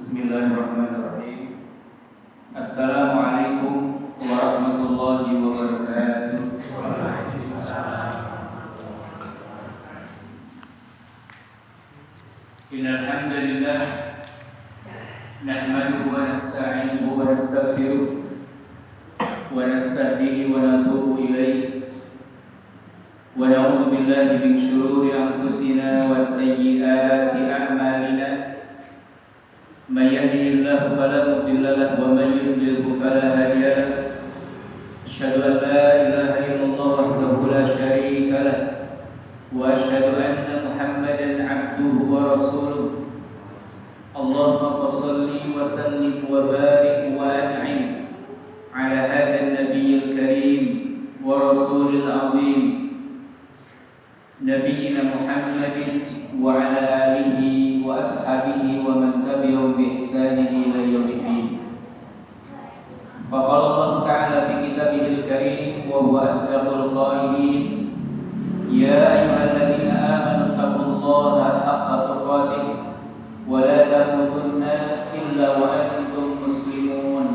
Bismillahirrahmanirrahim. Assalamualaikum warahmatullahi wabarakatuh. Innal hamdalillah nahmaduhu wa nasta'inuhu wa nastaghfiruh wa nastahdihi wa natubu ilayh wa na'udzu billahi min shururi anfusina wa sayyiati a'malina. من يهده الله فلا مضل له ومن يضلل فلا هادي له أشهد أن لا إله إلا الله وحده لا شريك له وأشهد أن محمدا عبده ورسوله اللهم صل وسلم وبارك وأنعم على هذا النبي الكريم ورسول العظيم نبينا محمد وعلى آله وأصحابه ومن تبعهم بإحسان إلى يوم الدين. فقال الله تعالى في كتابه الكريم وهو أصدق القائلين يا أيها الذين آمنوا اتقوا الله حق تقاته ولا تموتن إلا وأنتم مسلمون.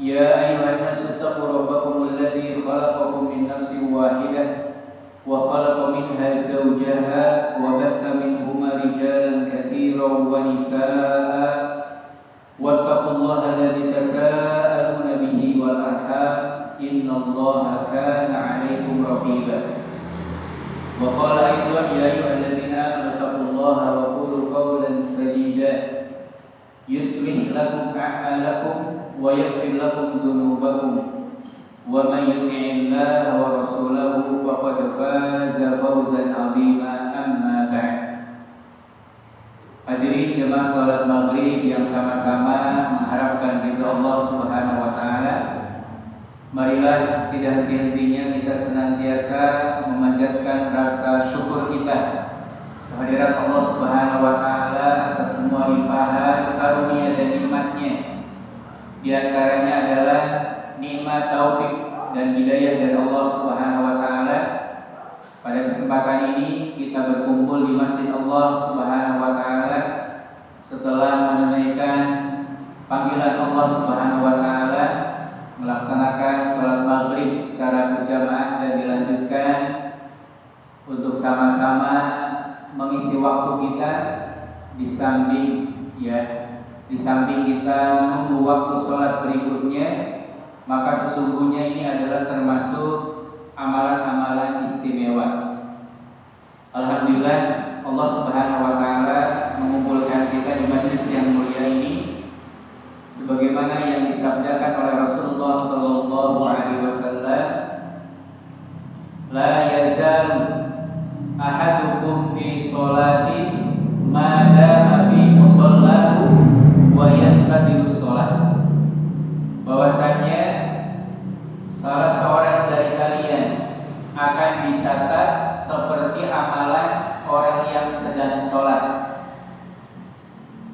يا أيها الناس اتقوا ربكم الذي خلقكم من نفس واحدة وخلق منها زوجها وبث منهما رجالا كثيرا ونساء واتقوا الله الذي تساءلون به والأرحام إن الله كان عليكم رقيبا. وقال أيضا يا أيها الذين آمنوا اتقوا الله وقولوا قولا سديدا يصلح لكم أعمالكم ويغفر لكم ذنوبكم ومن يطع الله ورسوله فقد فاز فوزا عظيما. أما بعد. Hadirin jemaah salat maghrib yang sama-sama mengharapkan ridha Allah Subhanahu wa taala. Marilah tidak henti-hentinya kita senantiasa memanjatkan rasa syukur kita kehadirat Allah Subhanahu wa taala atas semua limpahan karunia dan nikmat-Nya. Di antaranya adalah nikmat taufik dan hidayah dari Allah Subhanahu wa taala. Pada kesempatan ini kita berkumpul di Masjid Allah Subhanahu wa taala setelah menunaikan panggilan Allah Subhanahu wa taala melaksanakan salat maghrib secara berjamaah dan dilanjutkan untuk sama-sama mengisi waktu kita di samping kita menunggu waktu salat berikutnya. Maka sesungguhnya ini adalah termasuk amalan-amalan istimewa. Alhamdulillah Allah Subhanahu wa taala mengumpulkan kita di majelis yang mulia ini sebagaimana yang disabdakan oleh Rasulullah sallallahu alaihi wasallam, la yazal ahadukum fi sholatin ma dama fi musallahu wa yantadiru shalah. Bahwasanya salah seorang dari kalian akan dicatat seperti amalan orang yang sedang sholat.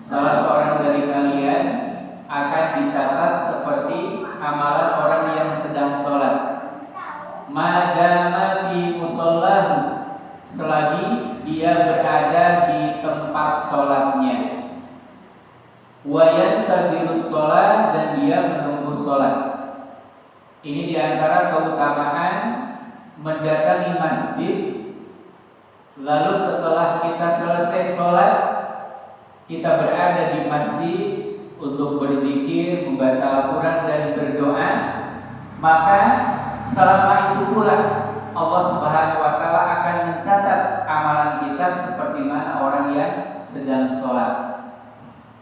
Salah seorang dari kalian akan dicatat seperti amalan orang yang sedang sholat. Madama fi musallahu, selagi dia berada di tempat sholatnya. Wa yantadiru shalah, dan dia menunggu sholat. Ini diantara keutamaan mendatangi masjid. Lalu setelah kita selesai sholat, kita berada di masjid untuk berzikir, membaca Al-Quran dan berdoa. Maka selama itu pula Allah Subhanahu wa taala akan mencatat amalan kita seperti mana orang yang sedang sholat.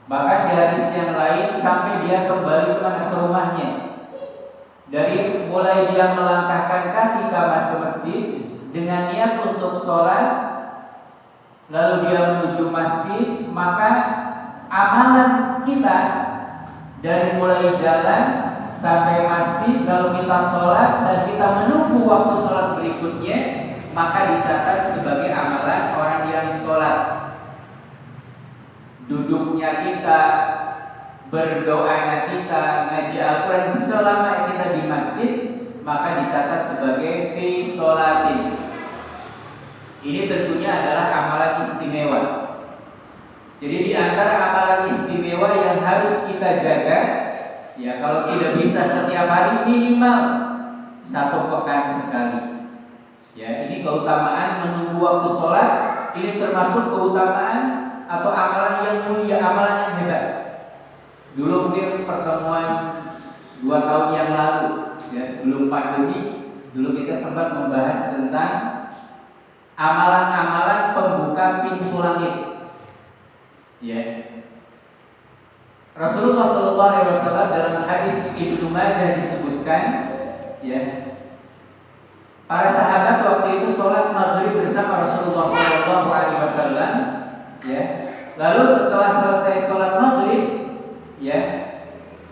Bahkan di hadis yang lain sampai dia kembali ke rumahnya. Dari mulai dia melangkahkan kaki ke masjid dengan niat untuk sholat, lalu dia menuju masjid, maka amalan kita dari mulai jalan sampai masjid, lalu kita sholat dan kita menunggu waktu sholat berikutnya, maka dicatat sebagai amalan orang yang sholat. Duduknya kita, berdoanya kita, ngaji Al-Quran selama kita di masjid, maka dicatat sebagai fi sholatin. Ini tentunya adalah amalan istimewa. Jadi di antara amalan istimewa yang harus kita jaga, ya kalau tidak bisa setiap hari minimal 1 pekan sekali. Ya, ini keutamaan menunggu waktu sholat. Ini termasuk keutamaan atau amalan yang mulia, amalan yang hebat. Dulu mungkin pertemuan 2 tahun yang lalu, ya sebelum pandemi, dulu kita sempat membahas tentang amalan-amalan pembuka pintu langit. Ya, Rasulullah SAW dalam hadis Ibnu Majah disebutkan, ya, para sahabat waktu itu sholat maghrib bersama Rasulullah SAW. Ya, lalu setelah selesai sholat maghrib, ya,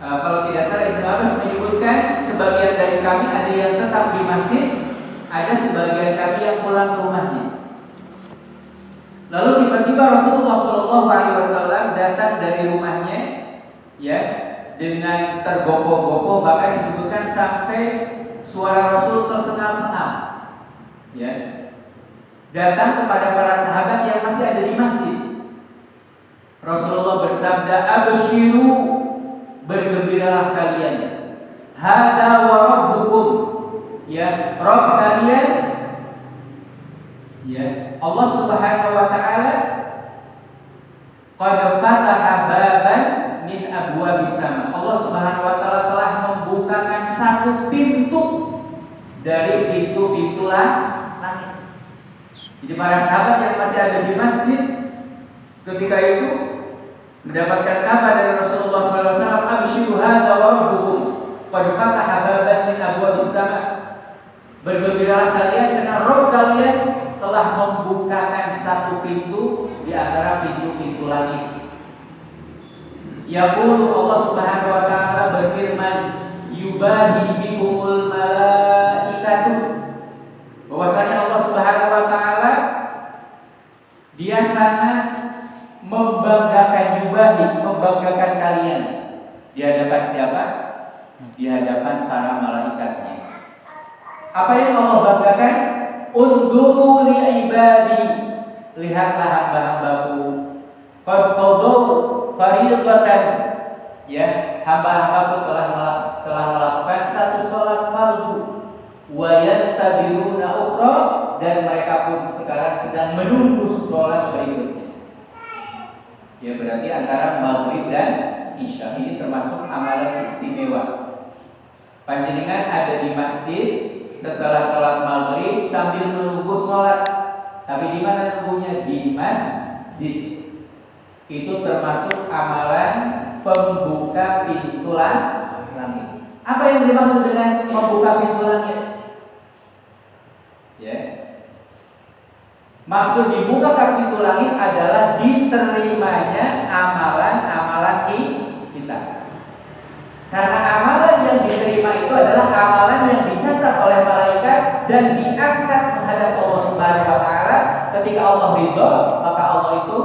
kalau tidak salah Ibnu Abbas menyebutkan sebagian dari kami ada yang tetap di masjid, ada sebagian kami yang pulang ke rumahnya. Lalu tiba-tiba Rasulullah SAW datang dari rumahnya, ya, dengan tergopoh-gopoh, bahkan disebutkan sampai suara Rasul tersengal-sengal, ya, datang kepada para sahabat yang masih ada di masjid. Rasulullah bersabda, "Abshiru, bergembiralah kalian. Hada wa rabbukum." Ya, Rabb kalian, ya, Allah Subhanahu wa taala qad fataha baban min abwabis sama. Allah Subhanahu wa taala telah membukakan satu pintu dari pintu-pintu langit. Jadi para sahabat yang masih ada di masjid ketika itu mendapatkan kabar dari Rasulullah SAW, "Abshiru hadza wa rabbukum qad fataha baban min abwabis sama." Bergembiralah kalian karena Rabb kalian telah membukakan satu pintu di antara pintu-pintu langit. Yaqulu, Allah Subhanahu wa taala berfirman, "Yubahi bikumul malaikatu." Bahwasanya Allah Subhanahu wa taala dia sangat membanggakan, membanggakan kalian di hadapan siapa? Di hadapan para malaikatnya. Apa yang Allah banggakan? Unduru li ibadi, lihatlah hamba-hambaku, qad qadaw fardatan, ya, hamba-hambaku telah melakukan satu salat fardu, wa yantabiruna ukhra, dan mereka pun sekarang sedang menunggu salat berikutnya. Ya, berarti antara maghrib dan isya ini termasuk amalan istimewa. Panjenengan ada di masjid setelah sholat maghrib sambil menunggu sholat, tapi di mana nunggunya? Di masjid. Itu termasuk amalan pembuka pintu langit. Apa yang dimaksud dengan membuka pintu langit? Ya, maksud dibuka pintu langit adalah diterimanya amalan-amalan kita. Karena amalan yang diterima itu adalah amalan yang dicatat oleh malaikat dan diangkat menghadap Allah Subhanahu wa taala. Ketika Allah ridho, maka Allah itu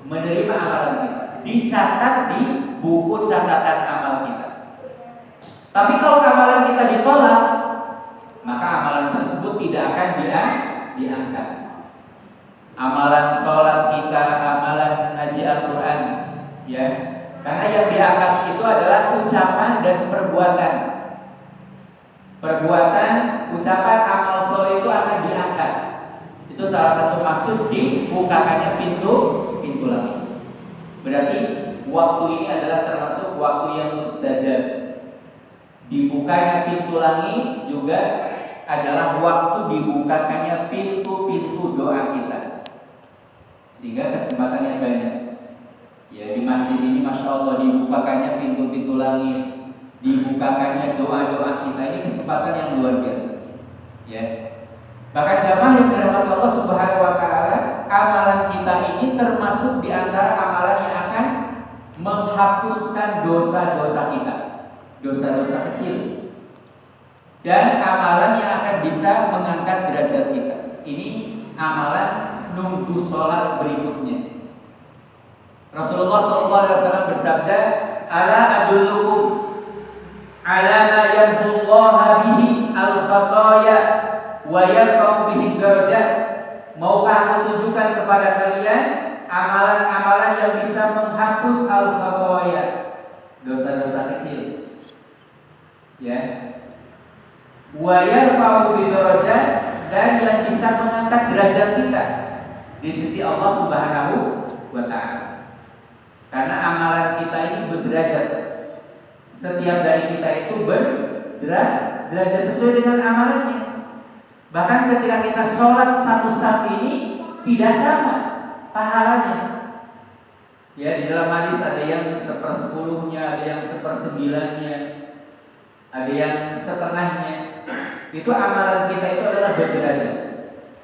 menerima amalan kita, dicatat di buku catatan amal kita. Tapi kalau amalan kita ditolak, maka amalan tersebut tidak akan diangkat. Amalan sholat kita, amalan ngaji Al-Quran, ya, karena yang diangkat itu adalah ucapan dan perbuatan. Perbuatan, ucapan, amal soleh itu akan diangkat. Itu salah satu maksud dibukakannya pintu langit. Berarti waktu ini adalah termasuk waktu yang mustajab. Dibukanya pintu langit juga adalah waktu dibukakannya pintu-pintu doa kita, sehingga kesempatannya banyak. Ya, di masjid ini Masya Allah dibukakannya pintu-pintu langit, dibukakannya doa-doa kita. Ini kesempatan yang luar biasa, ya. Bahkan jamaah yang dirahmati Allah Subhanahu wa taala, amalan kita ini termasuk di antara amalan yang akan menghapuskan dosa-dosa kita, dosa-dosa kecil, dan amalan yang akan bisa mengangkat derajat kita. Ini amalan nunggu sholat berikutnya. Rasulullah SAW bersabda, "Ala adullukum ala ma yamhullaha bihi al-khataya wa yarfa'u bihi darajat." Maukah aku tunjukkan kepada kalian amalan-amalan yang menghapus al-khataya, dosa-dosa kecil. Ya. Wa yarfa'u bidarajat, dan yang bisa mengangkat derajat kita di sisi Allah Subhanahu wa taala. Karena amalan kita ini berderajat. Setiap dari kita itu berderajat sesuai dengan amalannya. Bahkan ketika kita sholat satu saf ini tidak sama pahalanya. Ya, di dalam hadis ada yang 1/10-nya, ada yang 1/9-nya, ada yang setengahnya. Itu amalan kita itu adalah berderajat.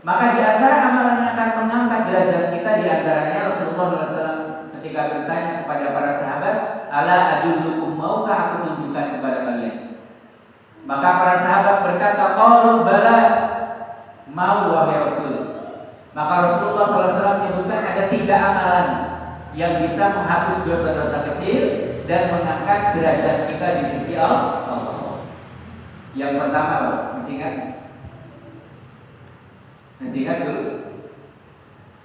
Maka di antara amalan yang akan mengangkat derajat kita, di antaranya Rasulullah SAW ketika bertanya kepada para sahabat, ala adullukum, maukah aku tunjukkan kepada kalian? Maka para sahabat berkata, qalu bala, mau wahai Rasul. Maka Rasulullah SAW menyebutkan ada 3 amalan yang bisa menghapus dosa-dosa kecil dan mengangkat derajat kita di sisi Allah. Yang pertama, masih ingat? Masih ingat dulu?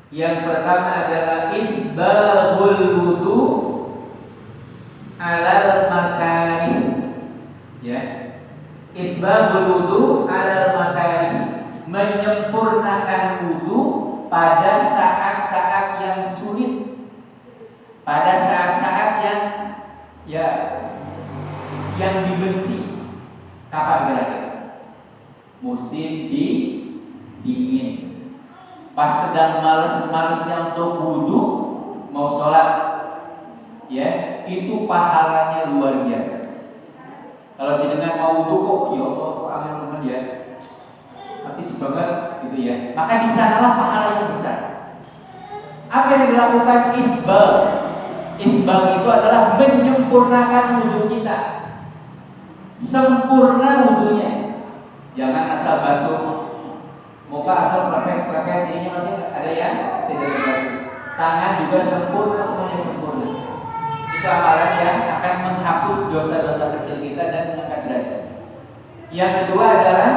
Yang pertama adalah isbahul wudu alal makani. Ya. Isbahul wudu alal makani, menyempurnakan wudu pada saat-saat yang sulit, pada saat-saat yang dibenci. Kapan kira-kira? Musim dingin. Pas sedang males-malesnya untuk wudu, mau sholat, ya, itu pahalanya luar biasa. Kalau jenengan mau wudu kok, ya Allah, kok aman ya, habis banget, gitu ya. Maka di sanalah pahala yang besar. Apa yang dilakukan isbal? Isbal itu adalah menyempurnakan wudu kita. Sempurna wudunya. Jangan asal basuh muka, asal lepes ini masih ada yang tidak dibasuh. Tangan juga sempurna, semuanya sempurna. Itu amalan yang akan menghapus dosa-dosa kecil kita dan mengangkat derajat. Yang kedua adalah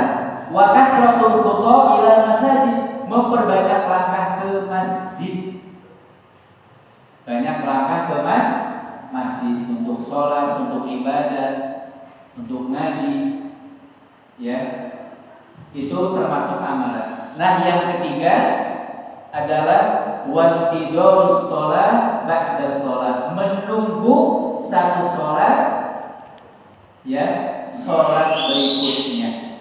wa kasratul khuta ila masajid, memperbanyak langkah ke masjid. Banyak langkah ke masjid untuk sholat, untuk ibadah, untuk ngaji, ya, itu termasuk amalan. Nah, yang ketiga adalah wantidorus sholat ba'da sholat, menunggu satu sholat, ya, sholat berikutnya.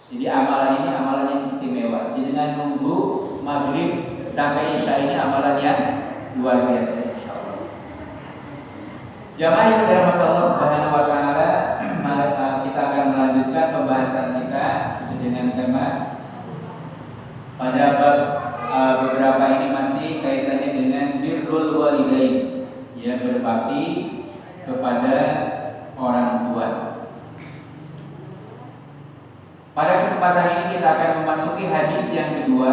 Jadi amalan ini amalan yang istimewa. Jadi dengan nunggu maghrib sampai isya ini amalan yang luar biasa. Jamaah yang dirahmati Allah Subhanahu wa taala, kita akan melanjutkan pembahasan kita sesuai dengan tema. Pada bab beberapa ini masih kaitannya dengan birrul walidain, ya, berbakti kepada orang tua. Pada kesempatan ini kita akan memasuki hadis yang kedua.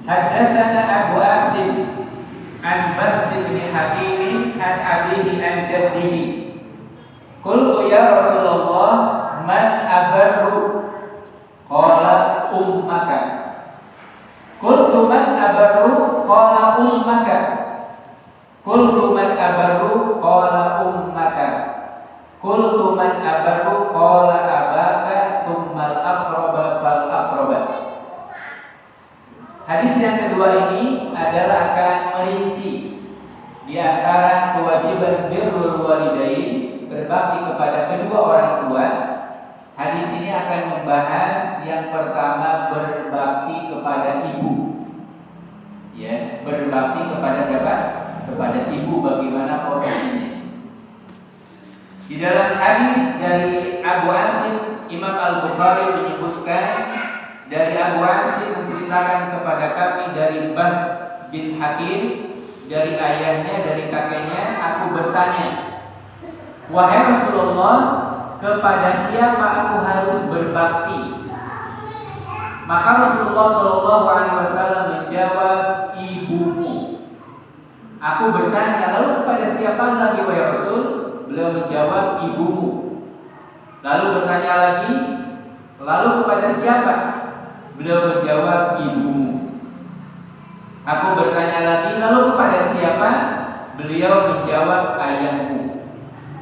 Haddatsana Abu Asim an Bahs bin Hakim an abihi an jaddihi. Qultu ya Rasulullah, man abarru? Qala ummaka. Qultu man abarru? Qala ummaka. Qultu man abarru? Qala ummaka. Qultu man abarru? Qala abaka, tsummal aqraba fal aqraba. Hadis yang kedua ini adalah akan merinci di antara kewajiban birrul walidain, berbakti kepada kedua orang tua. Hadis ini akan membahas yang pertama, berbakti kepada ibu. Ya, berbakti kepada siapa? Kepada ibu, bagaimana posisinya. Di dalam hadis dari Abu Asim, Imam Al-Bukhari menyebutkan, dari Abu Asim menceritakan kepada kami dari Bahs bin Hakim, dari ayahnya, dari kakeknya, aku bertanya, wahai Rasulullah, kepada siapa aku harus berbakti? Maka Rasulullah SAW menjawab, ibumu. Aku bertanya, lalu kepada siapa lagi wahai Rasul? Beliau menjawab, ibumu. Lalu bertanya lagi, Lalu kepada siapa? Beliau menjawab, ibumu. Aku bertanya lagi, lalu kepada siapa? Beliau menjawab, ayahmu.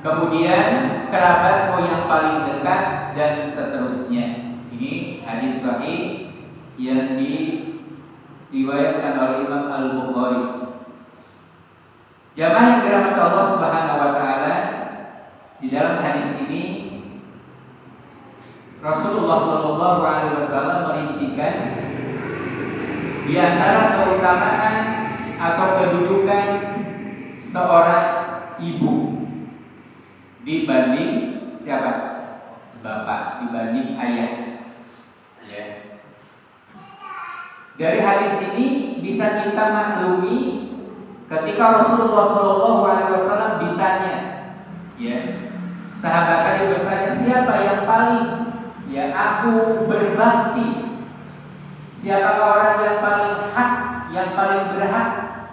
Kemudian kerabatmu yang paling dekat, dan seterusnya. Ini hadis sahih yang diriwayatkan oleh Imam Al-Bukhari. Jamaah yang dirahmati Allah Subhanahu wa taala, di dalam hadis ini Rasulullah Shallallahu alaihi wasallam merincikan di antara keutamaan atau kedudukan seorang ibu dibanding siapa? Bapak, dibanding ayah. Ya. Dari hadis ini bisa kita maklumi ketika Rasulullah Shallallahu alaihi wasallam ditanya, ya, sahabat tadi bertanya, siapa yang paling aku berbakti? Siapakah orang yang paling hak, yang paling berhak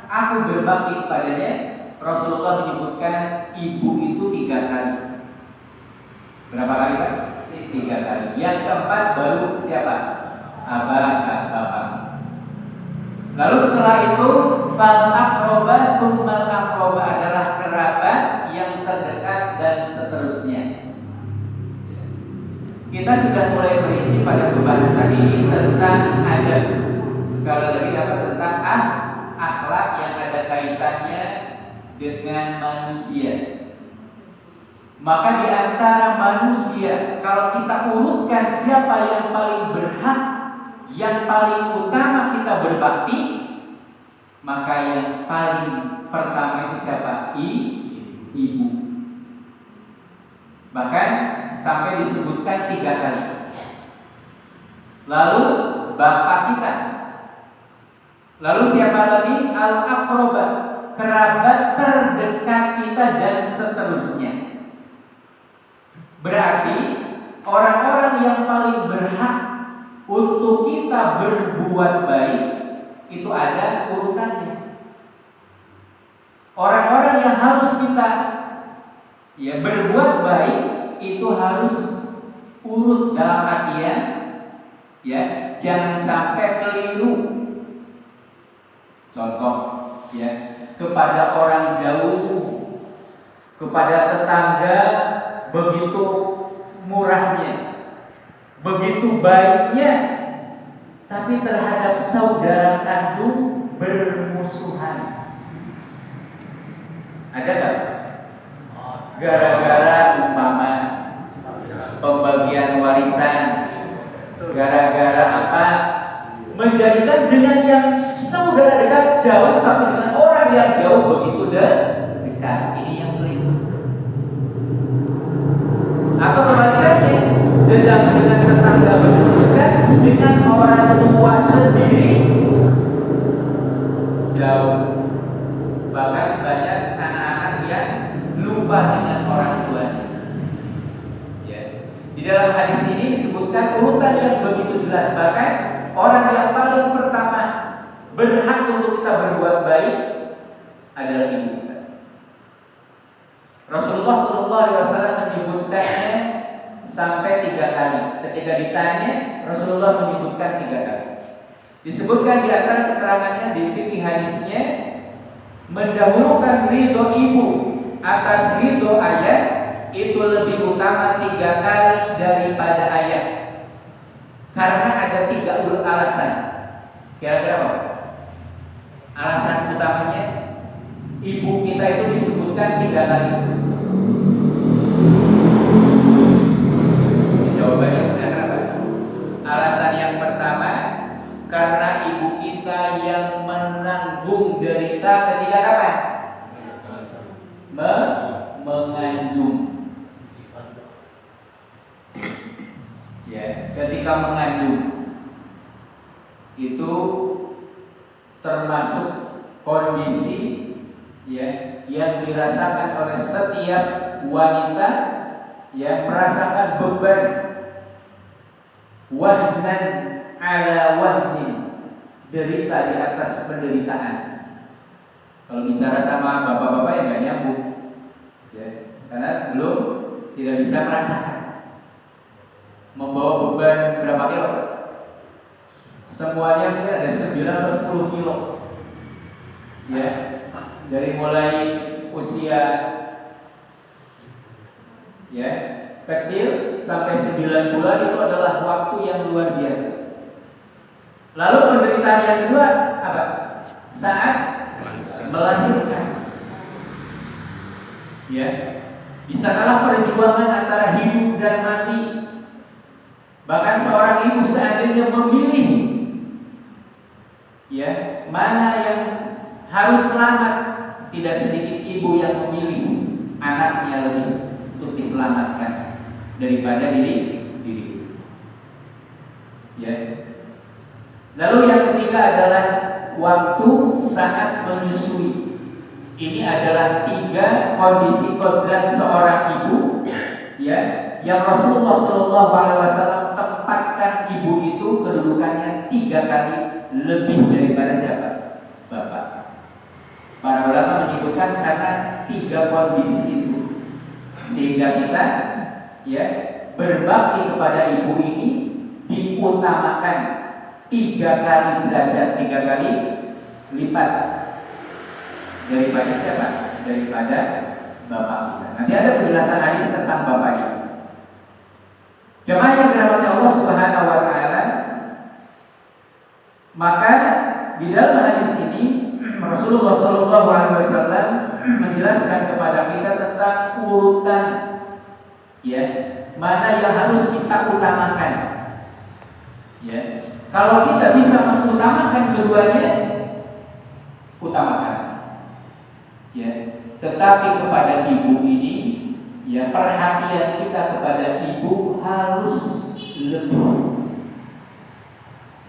aku berbakti kepadanya? Rasulullah menyebutkan ibu itu 3 kali. Berapa kali, Pak? 3 kali. Yang keempat baru siapa? Bapak. Lalu setelah itu fal aqraba summal aqraba adalah kerabat yang terdekat dan seterusnya. Kita sudah mulai merinci pada pembahasan ini tentang adab. Sekali lagi tentang akhlak yang ada kaitannya dengan manusia. Maka di antara manusia, kalau kita urutkan siapa yang paling berhak, yang paling utama kita berbakti, maka yang paling pertama itu siapa? Ibu. Bahkan sampai disebutkan 3 kali. Lalu bapak kita. Lalu siapa lagi? Al-aqraba, kerabat terdekat kita, dan seterusnya. Berarti orang-orang yang paling berhak untuk kita berbuat baik itu ada urutannya. Orang-orang yang harus kita berbuat baik itu harus urut, dalam artian jangan sampai keliru. Contoh kepada orang jauh, kepada tetangga begitu murahnya, begitu baiknya, tapi terhadap saudara kandung bermusuhan. Ada tak? Gara-gara umpama pembagian warisan, gara-gara apa? Menjadikan dengan yang saudara dekat jauh, tapi dengan orang yang jauh begitu dekat. Ini yang keliru. Atau kebalikannya, dendam dengan tetangga berdekat, dengan orang tua sendiri jauh. Bahkan banyak anak-anak yang lupa dengan orang tuanya. Di dalam hadis ini disebutkan urutan yang begitu jelas. Bahkan orang yang paling pertama berhak untuk kita berbuat baik adalah ibu kita. Rasulullah SAW menyebutkannya sampai 3 kali. Ketika ditanya, Rasulullah menyebutkan 3 kali. Disebutkan di antara keterangannya di fikih hadisnya, mendahulukan ridho ibu atas ridho ayah itu lebih utama 3 kali daripada ayah. Karena ada 3 alasan. Kira-kira apa? Alasan utamanya, ibu kita itu disebutkan 3 kali. Jawabannya kenapa? Alasan yang pertama, karena ibu kita yang menanggung derita ketika apa? Mengandung. Ketika mengandung itu termasuk kondisi yang dirasakan oleh setiap wanita yang merasakan beban wahnan ala wahnin, derita di atas penderitaan. Kalau bicara sama bapak-bapak yang gak nyambung, karena belum tidak bisa merasakan, membawa beban berapa kilo? Semuanya mungkin ada 9 atau 10 kilo. Ya, dari mulai usia ya kecil sampai 9 bulan itu adalah waktu yang luar biasa. Lalu penderitaan yang kedua apa? Saat melahirkan. Ya, di sanalah perjuangan antara hidup dan mati. Bahkan seorang ibu seandainya memilih, ya, mana yang harus selamat, tidak sedikit ibu yang memilih anaknya lebih untuk diselamatkan daripada diri. Ya. Lalu yang ketiga adalah waktu saat menyusui. Ini adalah 3 kondisi kodrat seorang ibu, ya, yang Rasulullah SAW tempatkan ibu itu kedudukannya 3 kali lebih daripada siapa? Bapak. Para ulama menyebutkan karena 3 kondisi itu, sehingga kita, ya, berbakti kepada ibu ini diutamakan 3 kali derajat, 3 kali lipat daripada siapa? Daripada bapak kita. Nanti ada penjelasan hadis tentang bapak ini. Jemaah yang dirahmati Allah Subhanahu wa taala, maka di dalam hadis ini Rasulullah SAW menjelaskan kepada kita tentang urutan, ya, mana yang harus kita utamakan. Ya, kalau kita bisa mengutamakan keduanya, utamakan. Ya, tetapi kepada ibu ini, ya, perhatian kita kepada ibu harus lebih.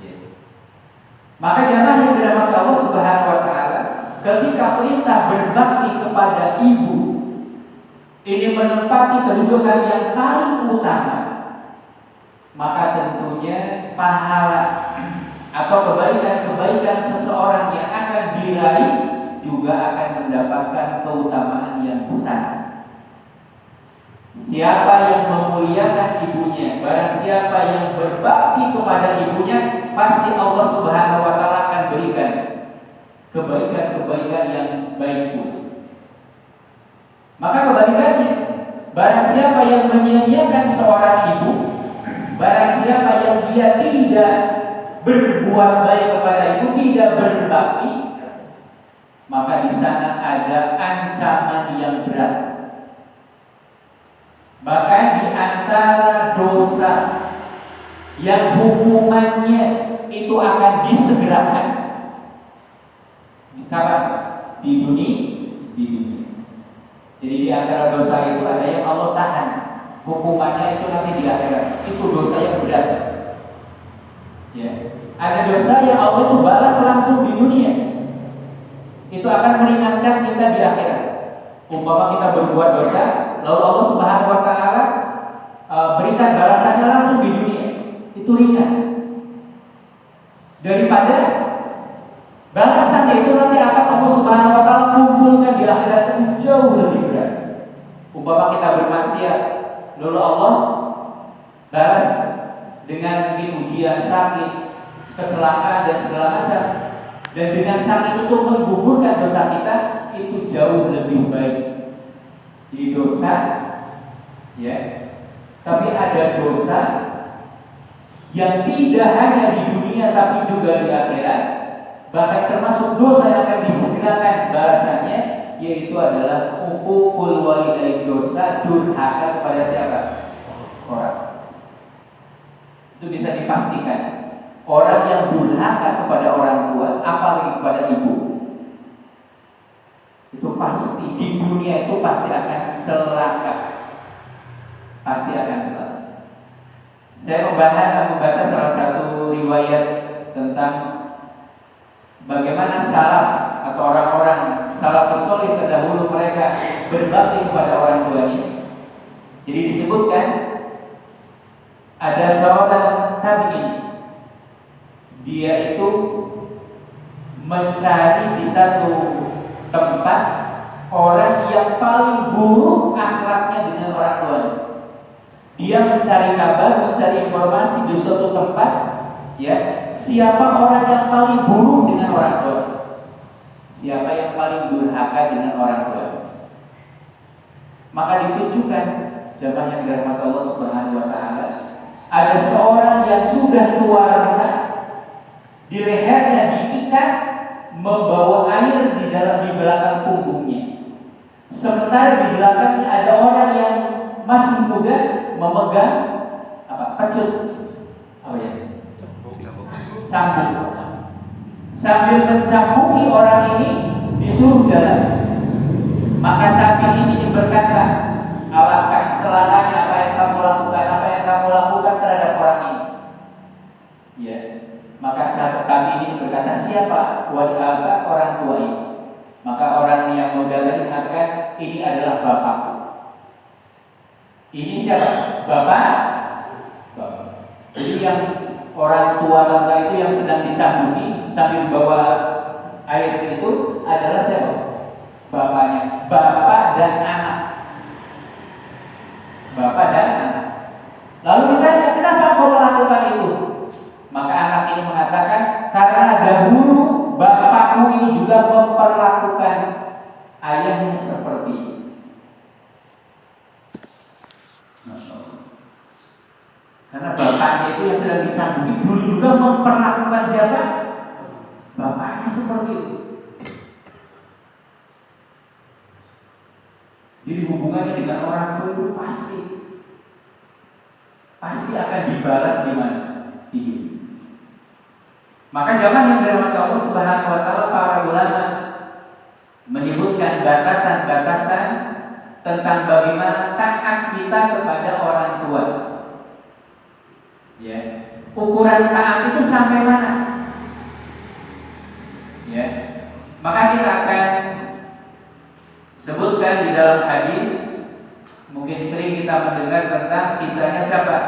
Ya. Maka jamaah yang dirahmati Allah Subhanahu wa taala, ketika perintah berbakti kepada ibu ini menempati kedudukan yang paling utama, maka tentunya pahala atau kebaikan-kebaikan seseorang yang akan diraih juga akan mendapatkan keutamaan yang besar. Siapa yang memuliakan ibunya, barang siapa yang berbakti kepada ibunya, pasti Allah Subhanahu wa taala akan berikan kebaikan-kebaikan yang baik pula. Maka kebalikannya, barang siapa yang menyia-nyiakan seorang ibu, barang siapa yang dia tidak berbuat baik kepada ibu, tidak berbakti, maka di sana ada ancaman yang berat. Bahkan di antara dosa yang hukumannya itu akan disegerakan. Kapan? Di dunia. Jadi di antara dosa itu ada yang Allah tahan, hukumannya itu nanti di akhirat. Itu dosa yang berat. Ya. Ada dosa yang Allah itu balas langsung di dunia. Itu akan meringankan kita di akhirat. Umpama kita berbuat dosa, lalu Allah Subhanahu wa taala berikan balasannya langsung di dunia. Itu ringan. Daripada balasannya itu nanti akan Allah Subhanahu wa taala kumpulkan di akhirat, itu jauh lebih berat. Umpama kita bermaksiat, lalu Allah balas dengan mungkin ujian, sakit, kecelakaan dan segala macam. Dan dengan sakit itu menggugurkan dosa kita, itu jauh lebih baik. Di dosa, ya. Tapi ada dosa yang tidak hanya di dunia tapi juga di akhirat. Bahkan termasuk dosa yang akan disegerakan balasannya, yaitu adalah uququl walidain, dosa durhaka kepada siapa? Orang. Itu bisa dipastikan. Orang yang durhaka kepada orang tua, apalagi kepada ibu, itu pasti di dunia itu pasti akan celaka. Pasti akan celaka. Saya membaca salah satu riwayat tentang bagaimana salaf atau orang-orang salafus saleh terdahulu mereka berbakti kepada orang tuanya. Jadi disebutkan ada seorang tabi'in, dia itu mencari di satu tempat orang yang paling buruk akhlaknya dengan orang tuanya. Dia mencari kabar, mencari informasi masuk di suatu tempat, ya, siapa orang yang paling buruk dengan orang tua? Siapa yang paling durhaka dengan orang tua? Maka ditunjukkan jamaah yang dirahmati Allah Subhanahu wa taala, ada seorang yang sudah tua renta, di lehernya diikat, membawa air di belakang punggungnya. Sementara di belakangnya ada orang yang masih muda memegang pecut, cambuk. Sambil mencambuki orang ini disuruh jalan. Maka tabi ini berkata, alangkah celakanya apa yang kamu lakukan terhadap orang ini. Ya. Maka sahabat tabi ini berkata, siapa orang tua ini? Maka orang yang muda tadi mengatakan, ini adalah bapakku. Ini siapa? Bapak. Jadi yang orang tua lantai itu yang sedang dicambuki sambil bawa air itu adalah siapa? Bapaknya. Bapak dan anak. Bapak dan anak. Lalu ditanya, kenapa kau melakukan itu? Maka anak ini mengatakan, karena dahulu bapakku ini juga memperlakukan ayahnya seperti itu. Karena bapaknya itu yang sedang dicambuki dulu juga memperlakukan siapa? Bapaknya seperti itu. Jadi hubungannya dengan orang tua itu pasti akan dibalas di mana? Di dunia. Maka jamaah yang dirahmati Allah Subhanahu wa taala, para ulama menyebutkan batasan-batasan tentang bagaimana taat kita kepada orang tua. Ya, ukuran taat itu sampai mana? Ya, maka kita akan sebutkan di dalam hadis. Mungkin sering kita mendengar tentang kisahnya siapa?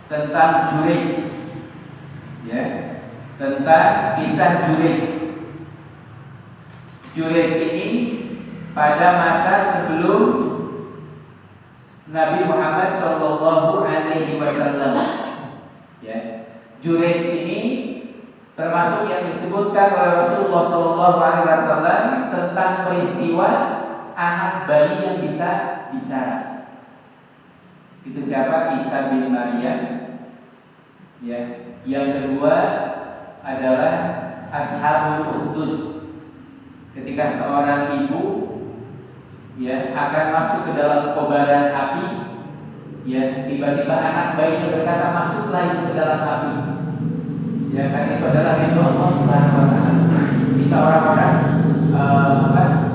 Tentang Jurayj. Ya, tentang kisah Jurayj. Jurayj ini pada masa sebelum Nabi Muhammad Shallallahu Alaihi Wasallam. Ya, Jurayj ini termasuk yang disebutkan oleh Rasulullah Shallallahu Alaihi Wasallam tentang peristiwa anak bayi yang bisa bicara. Itu siapa? Isa bin Maryam. Ya, yang kedua adalah Ashabul Ukhdud. Ketika seorang ibu akan masuk ke dalam kobaran api, tiba-tiba anak bayinya berkata, masuklah itu ke dalam api. Karena itu adalah ridho Allah Subhanahu wa taala.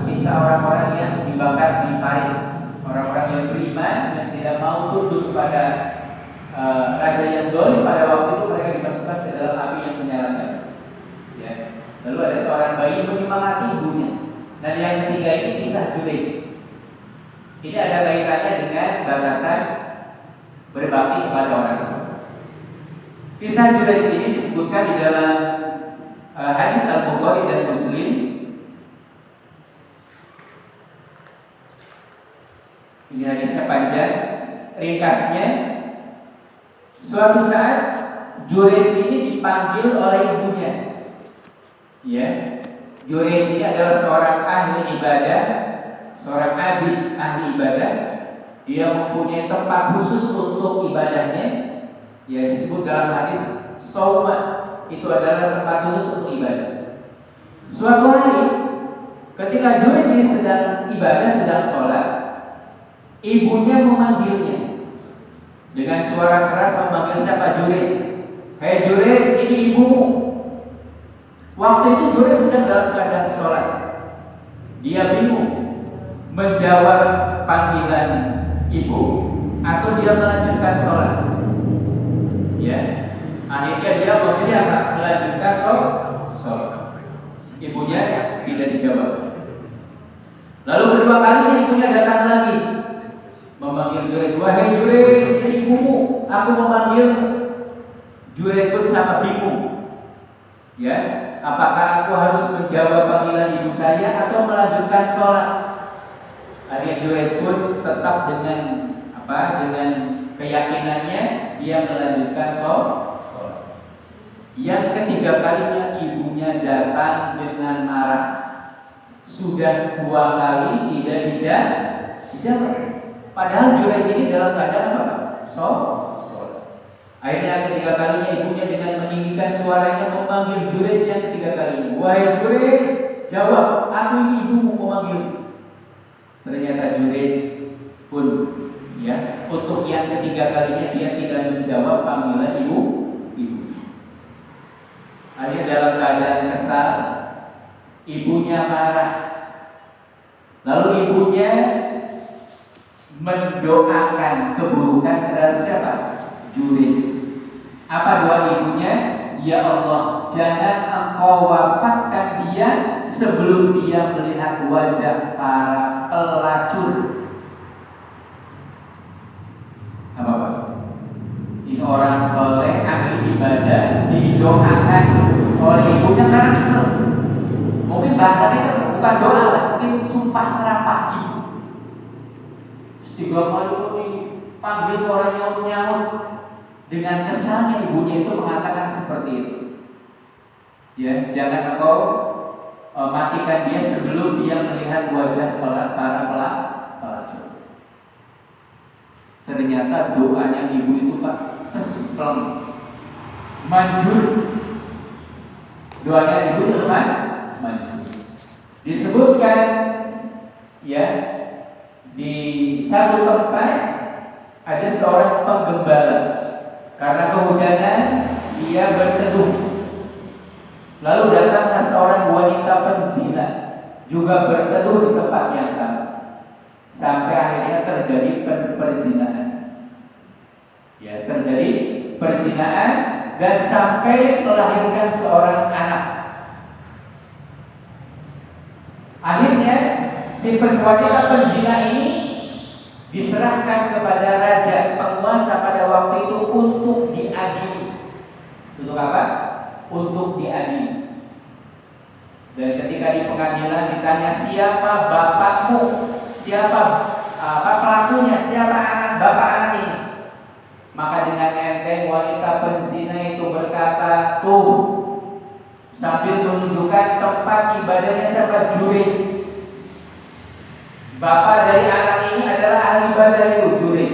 Bisa orang-orang yang dibakar di parit, orang-orang yang beriman yang tidak mau tunduk kepada raja yang zalim, pada waktu itu mereka dimasukkan ke dalam api yang menyala. Lalu ada seorang bayi menyemangati ibunya. Dan yang ketiga ini kisah Jurayj. Ini ada kaitannya dengan batasan berbakti kepada orang tua. Kisah Jurayj ini disebutkan di dalam hadis Al-Bukhari dan Muslim. Ini hadisnya panjang. Ringkasnya, suatu saat Jurayj ini dipanggil oleh ibunya. Jurayj ini adalah seorang ahli ibadah, seorang abid ahli ibadah. Dia mempunyai tempat khusus untuk ibadahnya. Disebut dalam hadis Sauma, itu adalah tempat khusus untuk ibadah. Suatu hari ketika Jurayj ini sedang ibadah, sedang sholat, ibunya memanggilnya dengan suara keras, memanggil siapa? Jurayj. Hei Jurayj, ini ibumu. Waktu itu Jurayj sedang dalam keadaan sholat. Dia bingung menjawab panggilan ibu atau dia melanjutkan sholat. Akhirnya dia memilih apa? Melanjutkan sholat. Ibunya tidak dijawab. Lalu kedua kalinya ibunya datang lagi, memanggil Jurayj. Wahai Jurayj, ini ibumu, aku memanggil. Jurayj pun sama bingung. Apakah aku harus menjawab panggilan ibu saya atau melanjutkan sholat? Akhirnya Jurayj pun tetap dengan keyakinannya, dia melanjutkan sholat. Yang ketiga kalinya ibunya datang dengan marah. Sudah 2 kali tidak dijawab. Padahal Juraij ini dalam keadaan apa? Sholat. Akhirnya ketiga kalinya ibunya dengan meninggikan suaranya memanggil Juraij yang ketiga kalinya. Wahai Juraij, jawab, aku ini ibumu memanggil. Ternyata Juraij pun untuk yang ketiga kalinya dia tidak menjawab panggilan ibu. Akhirnya dalam keadaan kesal, ibunya marah. Lalu ibunya mendoakan keburukan terhadap siapa? Juraij. Apa doa ibunya? Ya Allah, jangan Engkau wafatkan dia sebelum dia melihat wajah para pelacur. Apa? Ini orang soleh, ahli ibadah, didoakan oleh ibunya karena kesel. Mungkin bahasanya itu bukan doa lah, mungkin sumpah serapah ibu. 3 kali dipanggil orang nyaut-nyaut. Dengan kesalnya ibunya itu mengatakan seperti itu. Ya, jangan engkau matikan dia sebelum dia melihat wajah para pelacur. Ternyata doanya ibu itu Pak cespleng, manjur. Doanya ibu itu manjur. Disebutkan di satu tempat ada seorang penggembala. Karena kehujanan dia berteduh. Lalu datanglah seorang wanita penzina juga berteduh di tempat yang sama. Sampai akhirnya terjadi perzinahan. Terjadi perzinahan dan sampai melahirkan seorang anak. Akhirnya si wanita penzina ini diserahkan kepada raja penguasa pada waktu itu untuk diadili. Untuk apa? Untuk diadili. Dan ketika di pengadilan ditanya siapa bapakmu, siapa pelakunya, siapa bapak anak ini, maka dengan enteng wanita penzina itu berkata, tuh, sambil menunjukkan tempat ibadahnya siapa? Juraij. Bapak dari anak ini adalah ahli ibadah itu, Juraij.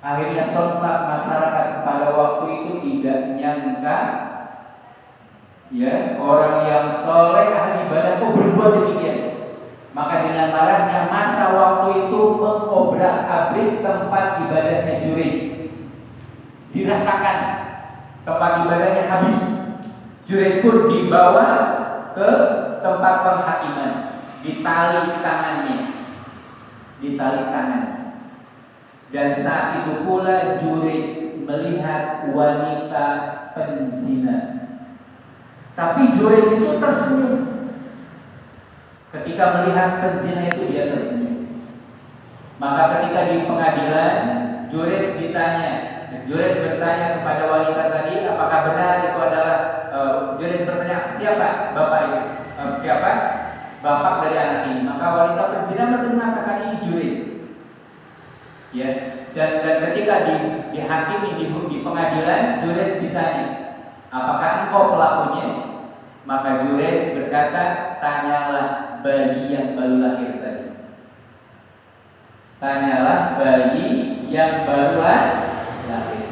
Akhirnya sontak masyarakat pada waktu itu tidak nyangka orang yang soleh ahli ibadah itu berbuat demikian. Maka dengan marahnya masa waktu itu mengobrak-abrik tempat ibadahnya Juraij. Diratakan tempat ibadahnya habis. Juraij pun dibawa ke tempat penghakiman. Ditali tangannya. Dan saat itu pula Juraij melihat wanita penzina. Tapi Juraij itu tersenyum. Ketika melihat penzina itu dia tersenyum. Maka ketika di pengadilan Juraij ditanya, Juraij bertanya kepada wanita tadi, apakah benar itu adalah Juraij bertanya, siapa bapak itu? Siapa bapak dari anak ini? Maka wanita penzina masih mengatakan ini Juraij. Dan ketika dihakimi di pengadilan, Juraij ditanya, apakah engkau pelakunya? Maka Juraij berkata, tanyalah bayi yang baru lahir tadi. Tanyalah bayi yang baru lahir.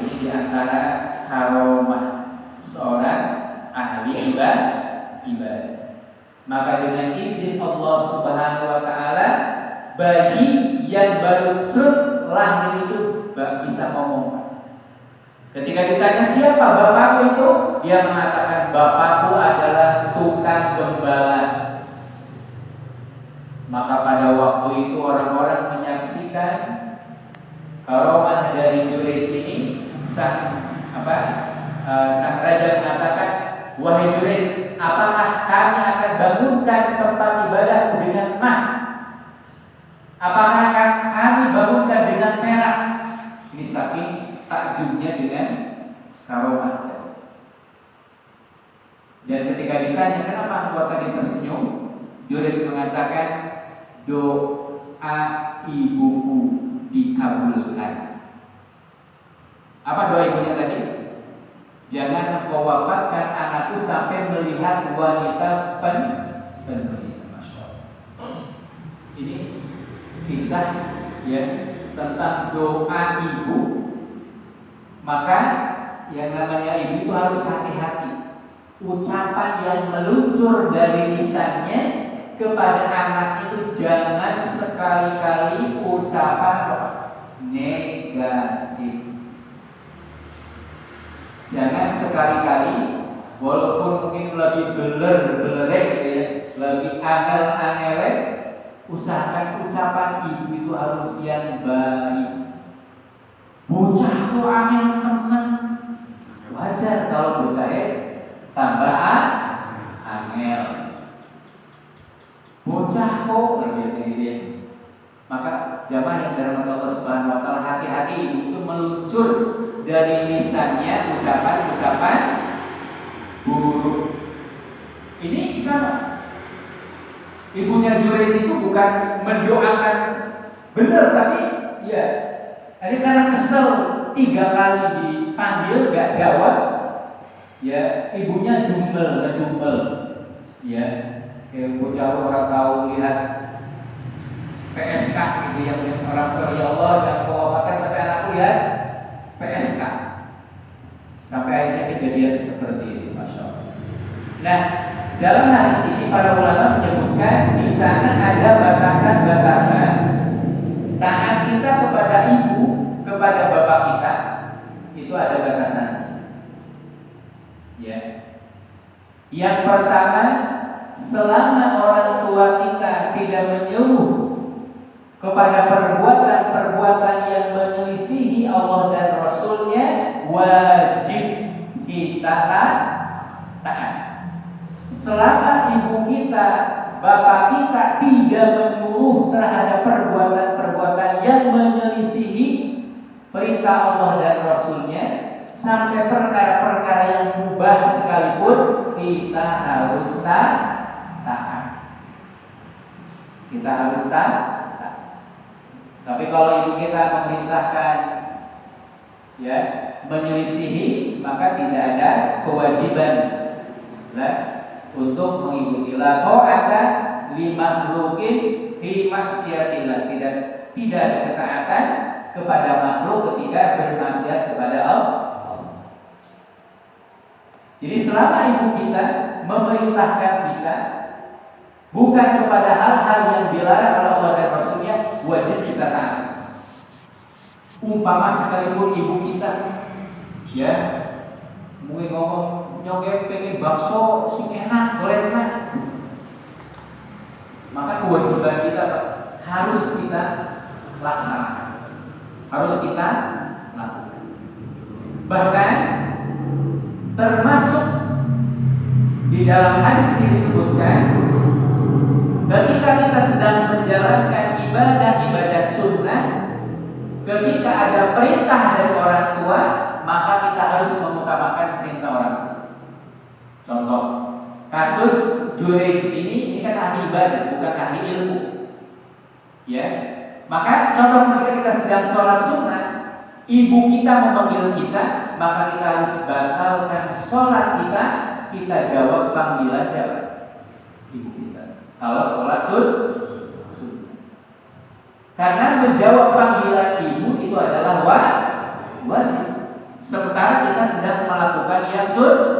Ini diantara karomah seorang ahli ibadah. Maka dengan izin Allah Subhanahu wa taala, bayi yang baru lahir itu bisa ngomong. Ketika ditanya siapa bapakku itu, dia mengatakan bapakku adalah tukang gembala. Maka pada waktu itu orang-orang menyaksikan karomah dari Juraij ini. Sang raja mengatakan, wahai Juraij, apakah kami akan bangunkan tempat ibadahku dengan emas? Apakah kami bangunkan dengan perak? Ini saking takjubnya dengan karomah. Dan ketika ditanya kenapa engkau tadi tersenyum, Juraij mengatakan doa ibuku dikabulkan. Apa doa ibunya tadi? Jangan engkau wafatkan anakku sampai melihat wanita penzina. Masya Allah. Ini kisah ya tentang doa ibu. Maka yang namanya ibu itu harus hati-hati. Ucapan yang meluncur dari lisannya kepada anak itu jangan sekali-kali ucapan negatif. Jangan sekali-kali, walaupun mungkin lebih beler-belerek ya, lebih angel-angelek, usahakan ucapan ibu itu harus yang baik. Bocah tuh angel teman, wajar kalau bocah tambahan angel. Bocah kok biasa gitu ya. Maka jamaah yang dirahmati Allah Subhanahu wa taala, hati-hati ibu itu meluncur dari lisannya ucapan-ucapan buruk. Ini sama. Ibunya Jureid itu bukan mendoakan benar, tapi ya ini karena kesel 3 kali dipanggil gak jawab. Ya ibunya dumel. Ya kayak bocah orang tahu lihat PSK gitu ya, orang sorry ya Allah yang kau wafatkan sampai anakku lihat PSK sampai akhirnya kejadian seperti itu, masya Allah. Nah, dalam hadis ini para ulama menyebutkan di sana ada batasan-batasan taat kita kepada ibu, kepada bapak kita itu ada batasan. Ya, yang pertama, selama orang tua kita tidak menyuruh kepada perbuatan-perbuatan yang menyelisihi Allah dan Rasulnya, wajib kita taat. Selama ibu kita, bapak kita tidak menyuruh terhadap perbuatan-perbuatan yang menyelisihi perintah Allah dan Rasulnya, sampai perkara-perkara yang mubah sekalipun, kita harus taat. Kita harus taat. Tapi kalau ibu kita memerintahkan ya menyelisihi, maka tidak ada kewajiban untuk mengikuti ta'ata li makhluqin fi maksiatillah. Tidak ada ketaatan kepada makhluk ketika bermaksiat kepada Allah. Jadi selama ibu kita memerintahkan kita bukan kepada hal-hal yang dilarang oleh Allah dan Rasulnya, wajib kita taat. Umpama sekalipun ibu kita ya mungkin ngomong nyokek pengen bakso sing enak, boleh enak, maka kewajiban kita harus kita laksanakan, harus kita lakukan. Bahkan termasuk di dalam hadis ini disebutkan, ketika kita sedang menjalankan ibadah sunnah, ketika ada perintah dari orang tua, maka kita harus mengutamakan perintah orang tua. Contoh, kasus Jureid ini kan ahli ibadah, bukan ahli ilmu. Ya, maka contoh ketika kita sedang sholat sunnah, ibu kita memanggil kita, maka kita harus batalkan sholat kita jawab panggilan siapa? Ibu kita. Kalau sholat sunnah, karena menjawab panggilan ibu itu adalah wajib. Sementara kita sedang melakukan yang sunnah,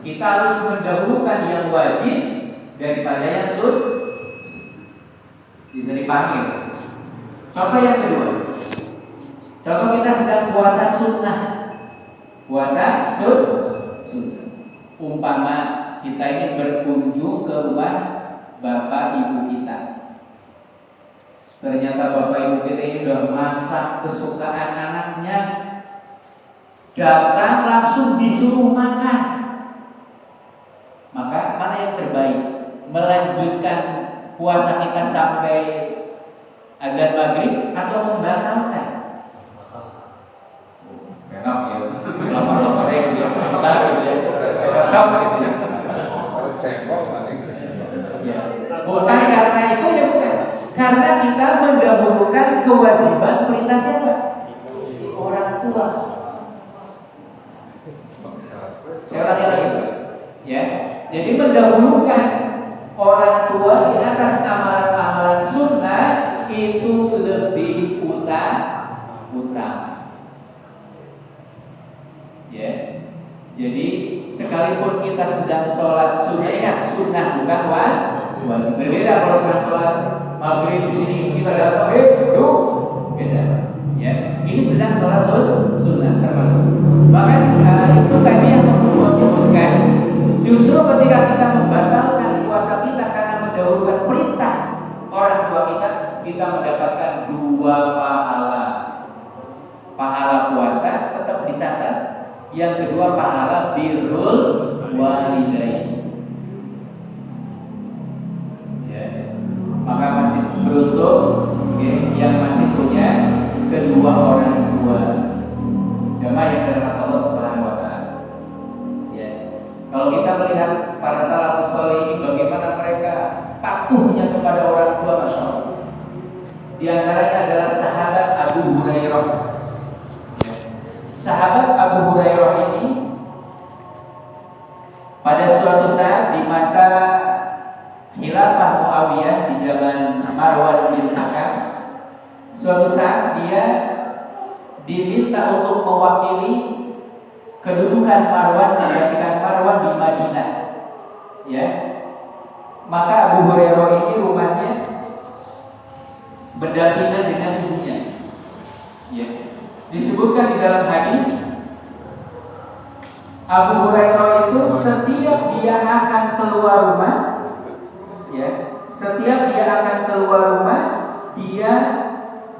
kita harus mendahulukan yang wajib daripada yang sunnah. Bisa dipanggil. Contoh yang kedua, contoh kita sedang puasa sunnah, umpama kita ingin berkunjung ke rumah bapak ibu kita. Ternyata bapak ibu kita ini sudah masak kesukaan anaknya, datang langsung disuruh makan. Maka mana yang terbaik? Melanjutkan puasa kita sampai azan maghrib atau membatalkan? Enak ya, lama-lama ya, sebentar gitu ya, cocok gitu ya. Bukan karena itu ya, bukan. Karena kita mendahulukan kewajiban perintah siapa? Orang tua. Saya ulangi lagi, ya. Jadi mendahulukan orang tua di atas amalan-amalan sunnah itu lebih utama. Ya. Jadi sekalipun kita sedang sholat sunnah bukan wajib. Berbeda kalau sedang sholat maghrib di sini kita datang beda. Ya, ini sedang sholat sunnah termasuk. Bahkan itu tadi yang menyebutkan justru ketika kita membatalkan puasa kita karena mendahulukan perintah orang tua kita mendapatkan 2 pahala. Pahala puasa tetap dicatat. Yang kedua pahala birrul walidain. Ya, maka masih beruntung yang masih punya kedua orang tua. Jamaah yang dirahmati Allah Subhanahu wa taala. Ya. Kalau kita melihat para salafus saleh ini bagaimana mereka patuhnya kepada orang tua, Masya Allah. Di antaranya adalah sahabat Abu Hurairah. Ya. Sahabat Abu Hurairah ini pada suatu saat di masa khilafah Muawiyah di zaman Marwan bin Hakam, suatu saat dia diminta untuk mewakili kedudukan Marwan menggantikan Marwan di Madinah. Ya. Maka Abu Hurairah ini rumahnya berdampingan dengan ibunya. Ya. Disebutkan di dalam hadis Abu Hurairah itu setiap dia akan keluar rumah, ya, setiap dia akan keluar rumah, dia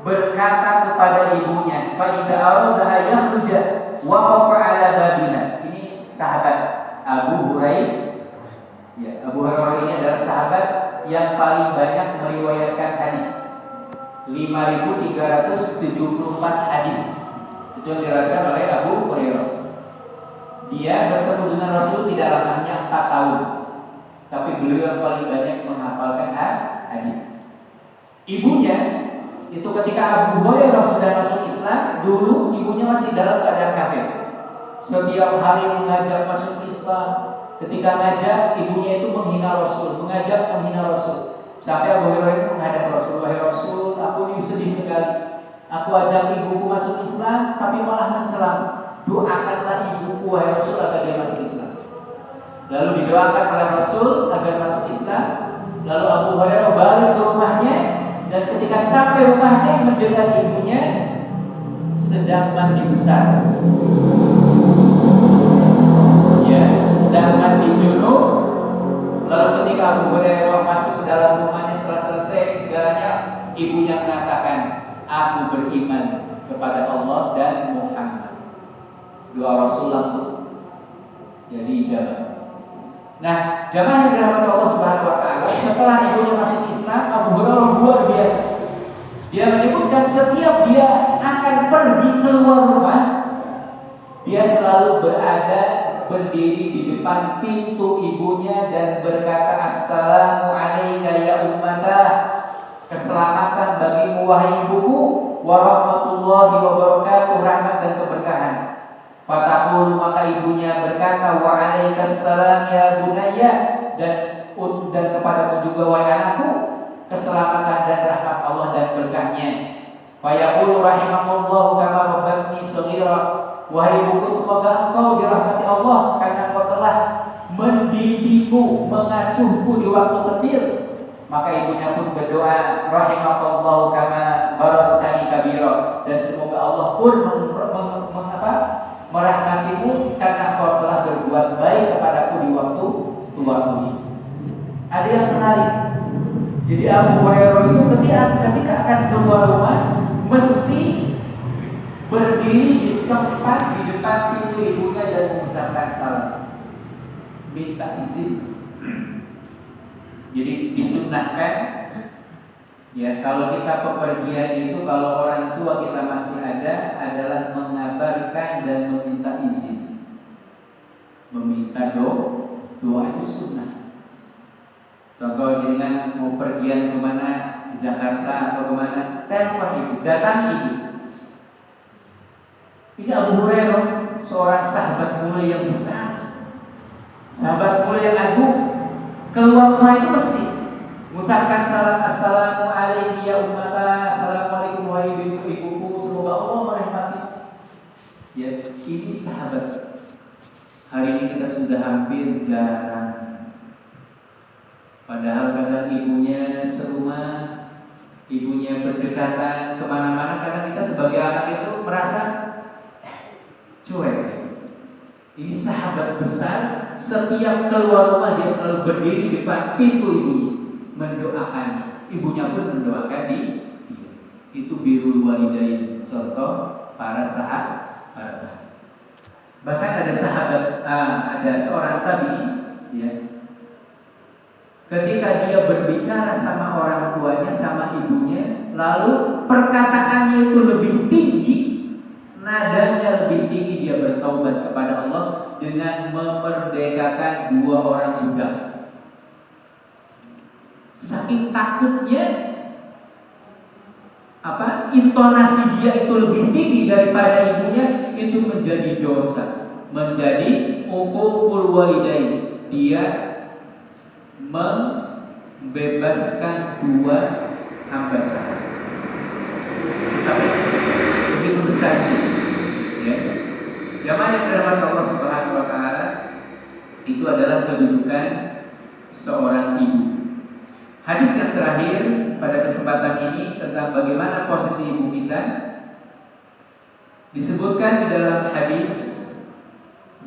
berkata kepada ibunya, fa idza arada ayakhruja waqafa ala babina. Ini sahabat Abu Hurairah. Ya, Abu Hurairah ini adalah sahabat yang paling banyak meriwayatkan hadis. 5.374 hadis. Itu yang diriwayatkan oleh Abu Hurairah. Dia bertemu dengan Rasul tidak lamanya 4 tahun. Tapi beliau yang paling banyak menghafalkan hadis. Ibunya itu ketika Abu Hurairah sudah masuk Islam, dulu ibunya masih dalam keadaan kafir. Setiap hari mengajak masuk Islam. Ketika ngajak, ibunya itu menghina Rasul, menghina Rasul. Sampai Abu Hurairah itu menghadap Rasul, wahai Rasul, aku ini sedih sekali. Aku ajak ibuku masuk Islam, tapi malah mencela. Doakanlah ibuku, wahai Rasul, agar dia masuk Islam. Lalu didoakan oleh Rasul agar masuk Islam. Lalu Abu Hurairah balik ke rumahnya. Dan ketika sampai rumahnya mendengar ibunya sedang mandi besar, ya, sedang mandi junub. Lalu ketika Abu Hurairah masuk ke dalam rumahnya setelah selesai segalanya, ibunya mengatakan, aku beriman kepada Allah dan Muhammad. Doa Rasul langsung jadi ijabah. Nah, jamaah yang dirahmati Allah Subhanahu wa taala, setelah ibunya masuk Islam, Abu Hurairah luar biasa. Dia menyebutkan setiap dia akan pergi keluar rumah, dia selalu berada berdiri di depan pintu ibunya dan berkata, Assalamu alayka ya ummata. Keselamatan bagimu wahai ibuku, warahmatullahi wabarakatuh, rahmat dan keberkahan. Fataqul, maka ibunya berkata, wa alaikassalam ya bunayya, dan kepadamu juga wahai anakku, keselamatan dan rahmat Allah dan berkahnya. Fayaqulu rahimakumullah kama rabbatni shaghira, wahai ibuku, semoga engkau dirahmati Allah karena engkau telah mendidikku, mengasuhku di waktu kecil. Maka ibunya pun berdoa, rahimakumullah kama barakani kabira, dan semoga Allah pun merahmatimu karena engkau telah berbuat baik kepadaku di waktu tuaku ini. Ada yang menarik. Jadi Abu Hurairah itu ketika akan keluar rumah mesti berdiri di tempat di depan pintu ibunya dan mengucapkan salam, minta izin. Jadi disunnahkan, ya, kalau kita bepergian itu, kalau orang tua kita masih ada, adalah mengabarkan dan meminta izin. Meminta doa itu sunnah. Contoh dengan mau pergian kemana, di Jakarta atau kemana, telepon ibu, datang ibu. Ini Abu Hurairah, seorang sahabat mulia yang besar. sahabat mulia yang agung, keluar rumah itu mesti mengucapkan salam, assalamualaikum ya ummata, assalamualaikum wahai ibu-ibuku, semoga Allah merahmati. Ya, ini sahabat. Hari ini kita sudah hampir jarang. Padahal kadang ibunya serumah, ibunya berdekatan kemana-mana. Kadang kita sebagai anak itu merasa cuek. Ini sahabat besar, setiap keluar rumah dia selalu berdiri di depan pintu ibunya, mendoakan. Ibunya pun mendoakan dia. Itu birrul walidain, contoh para sahabat. Bahkan ada sahabat, ada seorang tabi'in, ya, ketika dia berbicara sama orang tuanya, sama ibunya, lalu perkataannya itu lebih tinggi, nadanya lebih tinggi, dia bertaubat kepada Allah dengan memerdekakan 2 orang budak. Saking takutnya, intonasi dia itu lebih tinggi daripada ibunya, itu menjadi dosa, menjadi uququl walidain. Dia membebaskan 2 hamba sahaya. Sampai begitu besarnya, ya. Jamaah yang dirahmati Allah Subhanahu wa taala, itu adalah kedudukan seorang ibu. Hadis yang terakhir pada kesempatan ini tentang bagaimana posisi ibu kita disebutkan di dalam hadis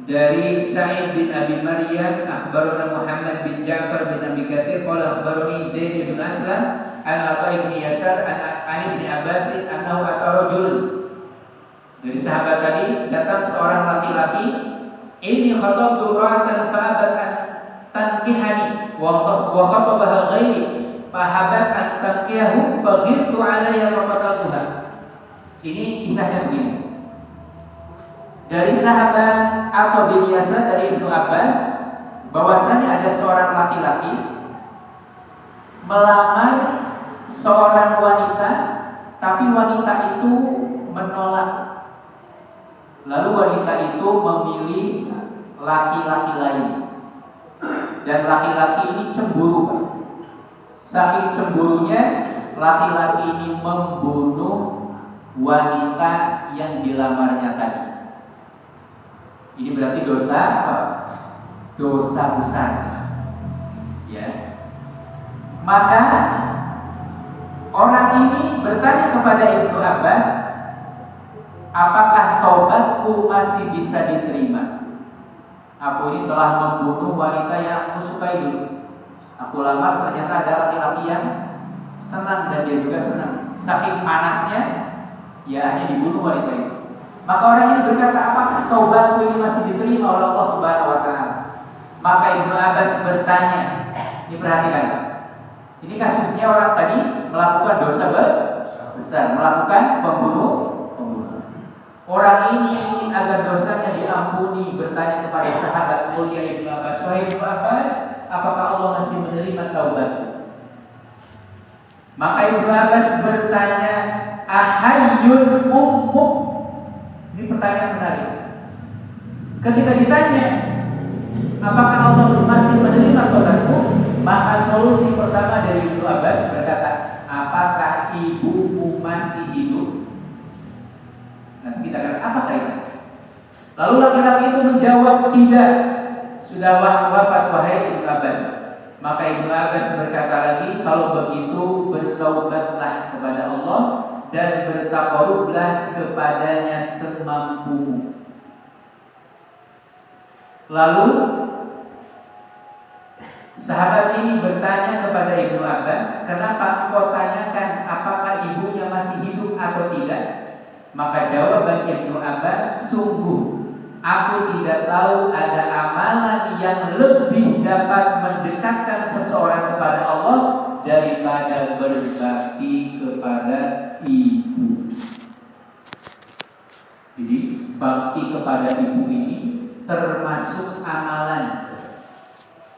dari Sa'id bin Abi Maryam, akhbarana Muhammad bin Ja'far bin Abi Katsir, qala akhbarani Zaid bin Aslam an Atha bin Yasar an Ibnu Abbas annahu atarajul. Dari sahabat tadi datang seorang laki-laki, ini khatabtu ra'atan fa'abat tankihani wa khatabaha ghairi fahabat an tankiyahu faghirtu 'alayya wa qataluha. Ini kisahnya begini. Dari sahabat atau bin Yasar dari Ibnu Abbas, bahwasanya ada seorang laki-laki melamar seorang wanita, tapi wanita itu menolak. Lalu wanita itu memilih laki-laki lain, dan laki-laki ini cemburu. Saking cemburunya, laki-laki ini membunuh wanita yang dilamarnya tadi. Ini berarti dosa apa? Dosa besar. Ya. Maka orang ini bertanya kepada Ibnu Abbas, apakah taubatku masih bisa diterima? Aku ini telah membunuh wanita yang aku sukai dulu. Aku lamar, ternyata ada laki-laki yang senang dan dia juga senang. Saking panasnya, ya akhirnya dibunuh wanita itu. Maka orang ini berkata, apakah taubatku ini masih diterima oleh Allah Subhanahu wa taala? Maka Ibnu Abbas bertanya, ini perhatikan. Ini kasusnya orang tadi melakukan dosa besar, melakukan pembunuh. Orang ini ingin agar dosanya diampuni, bertanya kepada sahabat mulia Ibnu Abbas, wahai Ibnu Abbas, apakah Allah masih menerima taubatku? Maka Ibnu Abbas bertanya, ahayyun ummuk? Ini pertanyaan menarik. Ketika ditanya, apakah Allah masih menerima taubatku? Maka solusi pertama dari Ibnu Abbas berkata, apakah ibumu masih hidup? Nanti kita akan apakah itu? Lalu laki-laki itu menjawab, tidak, sudah wafat wahai Ibnu Abbas. Maka Ibnu Abbas berkata lagi, kalau begitu bertaubatlah kepada Allah dan bertaqarrublah kepadanya semampumu. Lalu sahabat ini bertanya kepada Ibnu Abbas, kenapa engkau tanyakan apakah ibunya masih hidup atau tidak? Maka jawaban Ibnu Abbas, sungguh aku tidak tahu ada amalan yang lebih dapat mendekatkan seseorang kepada Allah daripada berbakti kepada ibu. Jadi bakti kepada ibu ini termasuk amalan,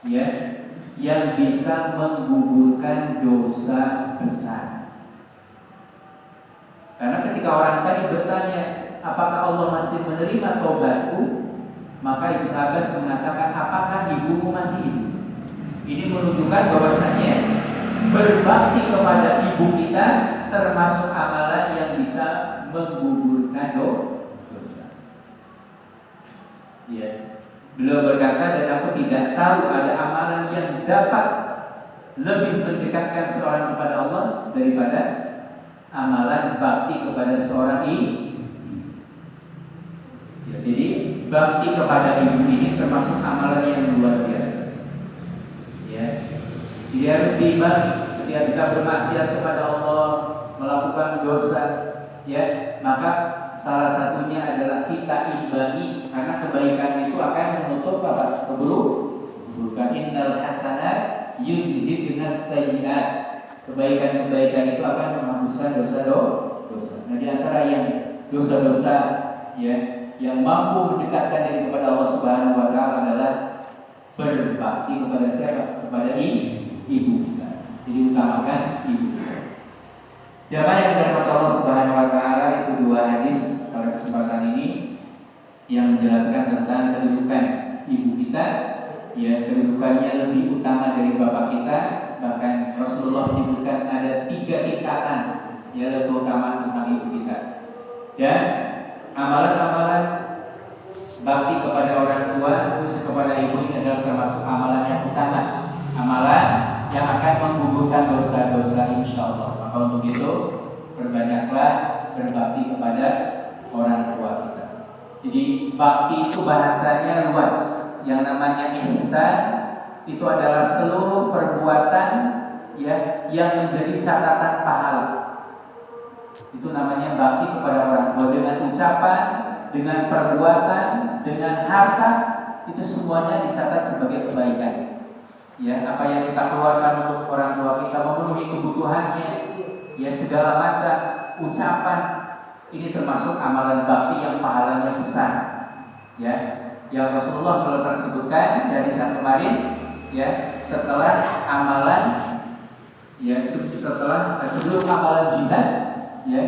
ya, yang bisa menggugurkan dosa besar. Karena ketika orang tadi bertanya, apakah Allah masih menerima taubatku? Maka Ibnu Abbas mengatakan, apakah ibumu masih hidup? Ini menunjukkan bahwasanya berbakti kepada ibu kita termasuk amalan yang bisa menggugurkan dosa. Ya. Beliau berkata, dan aku tidak tahu ada amalan yang dapat lebih mendekatkan seorang kepada Allah daripada amalan bakti kepada seorang ibu. Ya, jadi bakti kepada ibu ini termasuk amalan yang luar biasa. Ya, jadi harus diimbangi. Ketika kita bermaksiat kepada Allah, melakukan dosa, ya, maka salah satunya adalah kita imbangi, karena kebaikan itu akan menutup apa? Keburukan. Innal hasanat yuzhibnas sayyi'at. Kebaikan-kebaikan itu akan menghapuskan dosa-dosa. Nah, di antara yang dosa-dosa, ya, yang mampu mendekatkan diri kepada Allah Subhanahu wa taala adalah berbakti kepada siapa? Kepada ibu kita. Jadi utamakan ibu kita. Jamaah yang dirahmati Allah Subhanahu wa taala, itu dua hadis pada kesempatan ini yang menjelaskan tentang kedudukan ibu kita. Ya, kedudukannya lebih utama dari bapak kita. Bahkan Rasulullah menyebutkan ada 3 tingkatan ya keutamaan tentang ibu kita. Dan amalan-amalan bakti kepada orang tua, khusus kepada ibu ini adalah termasuk amalan yang utama, amalan yang akan menggugurkan dosa-dosa insyaallah. Maka untuk itu perbanyaklah berbakti kepada orang tua kita. Jadi bakti itu bahasanya luas. Yang namanya ihsan itu adalah seluruh perbuatan ya yang menjadi catatan pahala. Itu namanya bakti kepada orang tua, dengan ucapan, dengan perbuatan, dengan harta, itu semuanya dicatat sebagai kebaikan. Ya, apa yang kita keluarkan untuk orang tua kita, memenuhi kebutuhannya, ya segala macam ucapan, ini termasuk amalan bakti yang pahalanya besar. Ya, yang Rasulullah SAW sebutkan dari saat kemarin, ya, setelah amalan, ya sebelum amalan jihad, ya,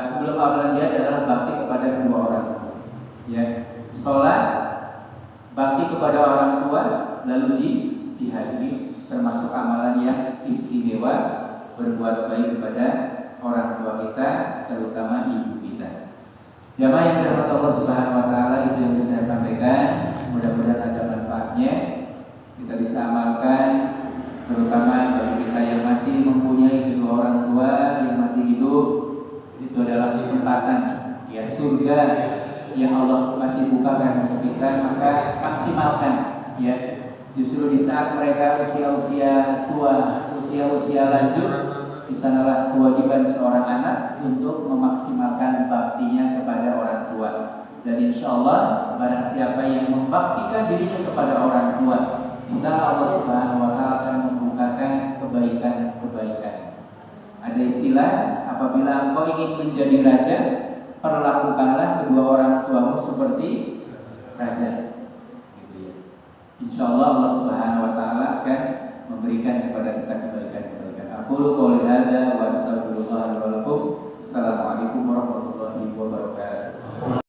sebelum amalan jihad adalah bakti kepada kedua orang tua. Ya, sholat, bakti kepada orang tua, lalu jihad. Ini termasuk amalan yang istimewa, berbuat baik kepada orang tua kita, terutama ibu kita. Jamaah yang dirahmati Allah Subhanahu wa taala, itu yang bisa saya sampaikan. Mudah-mudahan ada manfaatnya, kita bisa amalkan, terutama bagi kita yang masih mempunyai kedua orang tua yang masih hidup. Itu adalah kesempatan ya surga yang Allah masih bukakan untuk kita, maka maksimalkan ya. Justru di saat mereka usia-usia tua, usia-usia lanjut, di sanalah kewajiban seorang anak untuk memaksimalkan baktinya kepada orang tua. Dan insya Allah barang siapa yang membaktikan dirinya kepada orang tua, insya Allah Subhanahu wa taala akan membukakan kebaikan-kebaikan. Ada istilah, apabila engkau ingin menjadi raja, perlakukanlah kedua orang tuamu seperti raja. Insya Allah Allah Subhanahu wa taala akan memberikan kepada kita kebaikan-kebaikan. Aku qouli hadza wa astaghfirullah wa lakum. Assalamualaikum warahmatullahi wabarakatuh.